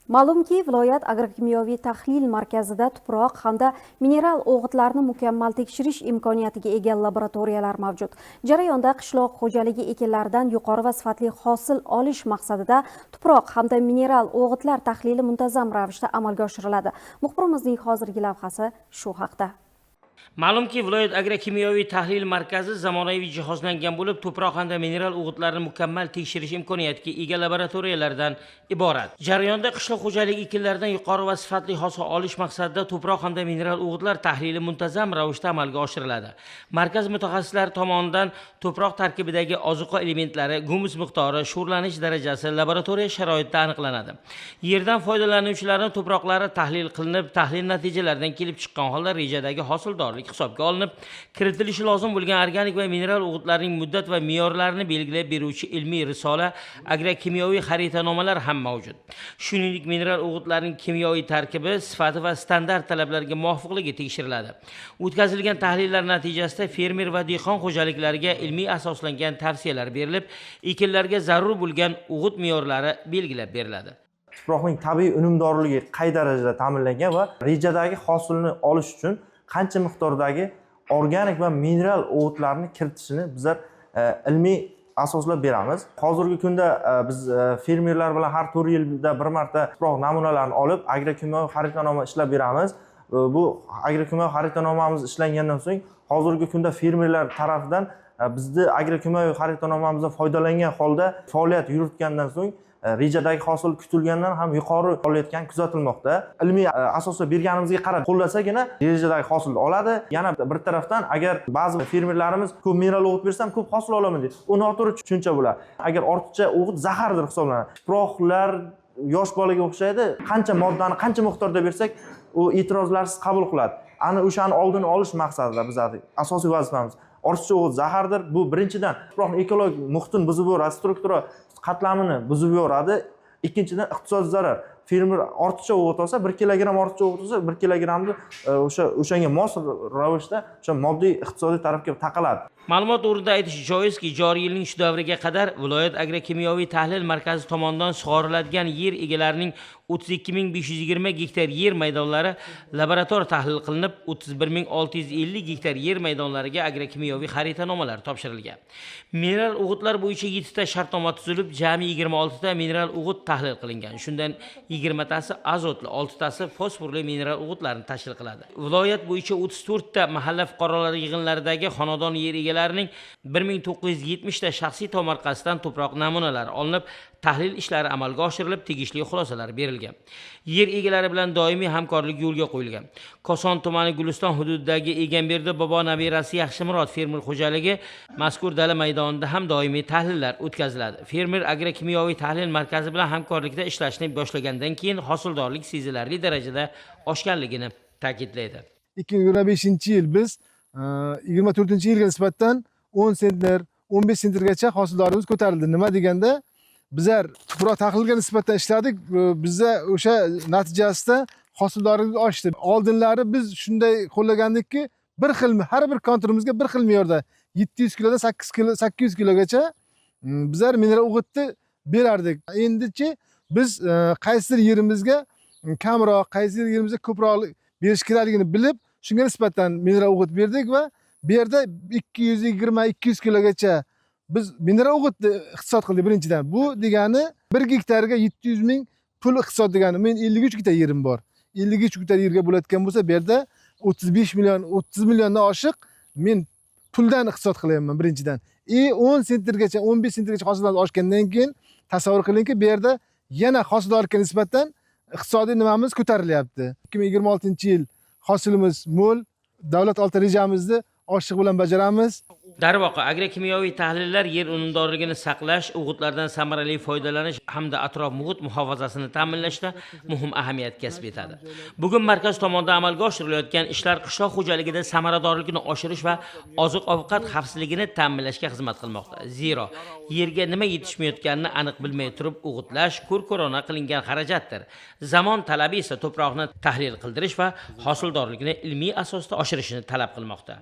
Ma'lumki, viloyat agrokimyoviy tahlil markazida tuproq hamda mineral o'g'itlarni mukammal tekshirish imkoniyatiga ega laboratoriyalar mavjud. Jarayonda qishloq xo'jaligi ekinlaridan yuqori va sifatli hosil olish maqsadida tuproq hamda mineral o'g'itlar tahlili muntazam ravishda amalga oshiriladi. Muxbirimizning hozirgi lavhasi shu haqda. Ma'lumki, viloyat agrokimyoviy tahlil markazi zamonaviy jihozlangan bo'lib, to'proq hamda mineral o'g'itlarni mukammal tekshirish imkoniyatiga ega laboratoriyalardan iborat. Jarayonda qishloq xo'jaligi ekinlaridan yuqori va sifatli hosil olish maqsadida to'proq hamda mineral o'g'itlar tahlili muntazam ravishda amalga oshiriladi. Markaz mutaxassislari tomonidan to'proq tarkibidagi ozuqa elementlari, gumus miqdori, sho'rlanish darajasi laboratoriya sharoitida aniqlanadi. Yerdan foydalanuvchilarning to'proqlari tahlil qilinib, tahlil natijalaridan kelib chiqqan holda rejadagi hosildorlik hisobga olinib, kiritilishi lozim bo'lgan organik va mineral o'g'itlarning muddat va me'yorlarini belgilab beruvchi ilmiy risola, agrokimyoviy xaritanomalar ham mavjud. Shuningdek, mineral o'g'itlarning kimyoviy tarkibi, sifati va standart talablarga muvofiqligi tekshiriladi. O'tkazilgan tahlillar natijasida fermer va dehqon xo'jaliklariga ilmiy asoslangan tavsiyalar berilib, ekinlarga zarur bo'lgan o'g'it me'yorlari belgilab beriladi. Tuproqning tabiiy unumdorligi qay darajada ta'minlangan va rejadagi hosilni olish uchun qancha miqdordagi organik va mineral o'g'itlarni kiritishini bizlar ilmiy asoslab beramiz. Hozirgi kunda biz fermerlar bilan har 4 yilda bir marta tuproq namunalarini olib, agrokimyoviy xaritanoma ishlab beramiz. Bu agrokimyoviy xaritanomamiz ishlangandan so'ng hozirgi kunda fermerlar tarafidan bizni agrokimyoviy xaritanomamizdan foydalangan holda faoliyat yuritgandan so'ng rejadagi hosil kutilgandan ham yuqori olayotgani kuzatilmoqda. Ilmiy asosga berganimizga qarab qo'llasagina rejadagi hosilni oladi. Yana bir tarafdan agar ba'zi fermerlarimiz ko'p mineral o'g'it bersam ko'p hosil olaman deydi. U noto'g'ri tushuncha bo'ladi. Agar ortiqcha o'g'it zahardir hisoblanadi. Tuproqlar yosh bolaga o'xshaydi. Qancha moddani qancha miqdorda bersak, u e'tirozlarsiz qabul qiladi. Ana o'shani oldini olish maqsadida bizning asosiy vazifamiz. Ortiqcha o'g'it zahardir. Bu birinchidan tuproqning ekologik muhitini buzib yuboradi, struktura qatlamini buzib yuboradi. Ikkinchidan iqtisodiy zarar. Fermer ortiqcha o'g'it olsa, 1 kilogramm ortiqcha o'g'it olsa, 1 kilogrammni o'shanga mos ravishda o'sha moddiy iqtisodiy tarafga taqaladi. Ma'lumot o'rnida aytish joizki, joriy yilning shu davriga qadar viloyat agrokimyoviy tahlil markazi tomonidan sug'oriladigan yer egalarining 32520 gektar yer maydonlari laborator tahlil qilinib, 31650 gektar yer maydonlariga agrokimyoviy xaritanomalar topshirilgan. Mineral o'g'itlar bo'yicha 7 ta shartnoma tuzilib, jami 26 ta mineral o'g'it tahlil qilingan. Shundan 20 tasi azotli, 6 tasi fosforli mineral o'g'itlarni tashkil qiladi. Viloyat bo'yicha 34 ta mahalla fuqarolari yig'inlaridagi xonadon yer egalarining 1970 ta shaxsiy tomorqasidan to'proq namunalari olinib, tahlil ishlari amalga oshirilib, tegishli xulosalar berilgan. Yer egalari bilan doimiy hamkorlik yo'lga qo'yilgan. Koson tumani Guliston hududidagi Egamberdi bobo nabirasi Yaxshimurod fermer xo'jaligi mazkur dala maydonida ham doimiy tahlillar o'tkaziladi. Fermer agrokimyoviy tahlil markazi bilan hamkorlikda ishlashni boshlagandan keyin hosildorlik sezilarli darajada oshganligini ta'kidlaydi. 2025-yil biz 24-yilga nisbatan 10 sentner, 15 sentrgacha hosildorimiz ko'tarildi. Nima deganda, bizlar tuproq tahlilga nisbatan ishladik. Bizda o'sha natijasida hosildorimiz oshdi. Oldinlari biz shunday qo'llagandikki, bir xil har bir konturimizga bir xil me'yorda 700 kilodan 800 kilogacha bizlar mineral o'g'itni berardik. Endichi biz qaysidir yerimizga kamroq, qaysidir yerimizga ko'proq berish kerakligini bilib, shunga nisbatan mineral o'g'it berdik va bu yerda 220-200 kilogacha biz mineral o'g'itni iqtisod qildik birinchidan. Bu degani 1 gektarga 700 ming pul iqtisod degani. Men 53 gektar yerim bor. 53 gektar yerga bo'layotgan bo'lsa, bu yerda 35 million, 30 milliondan oshiq men puldan iqtisod qilyapman birinchidan. 10 sentrgacha, 15 sentrgacha hosildorimiz oshgandan keyin tasavvur qilingki, bu yerda yana hosildorlikka nisbatan iqtisodiy nimamiz ko'tarilyapti. 2026-yil hosilimiz mo'l, davlat oldi rejamizni ochiq bilan bajaramiz. Darvoqe, agrokimyoviy tahlillar yer unumdorligini saqlash, o'g'itlardan samarali foydalanish hamda atrof muhit muhofazasini ta'minlashda muhim ahamiyat kasb etadi. Bugun markaz tomonidan amalga oshirilayotgan ishlar qishloq xo'jaligida samaradorligini oshirish va oziq-ovqat xavfsizligini ta'minlashga xizmat qilmoqda. Zero, yerga nima yetishmayotganini aniq bilmay turib o'g'itlash ko'r-ko'rona qilingan xarajatdir. Zamon talabi esa to'proqni tahlil qildirish va hosildorlikni ilmiy asosda oshirishni talab qilmoqda.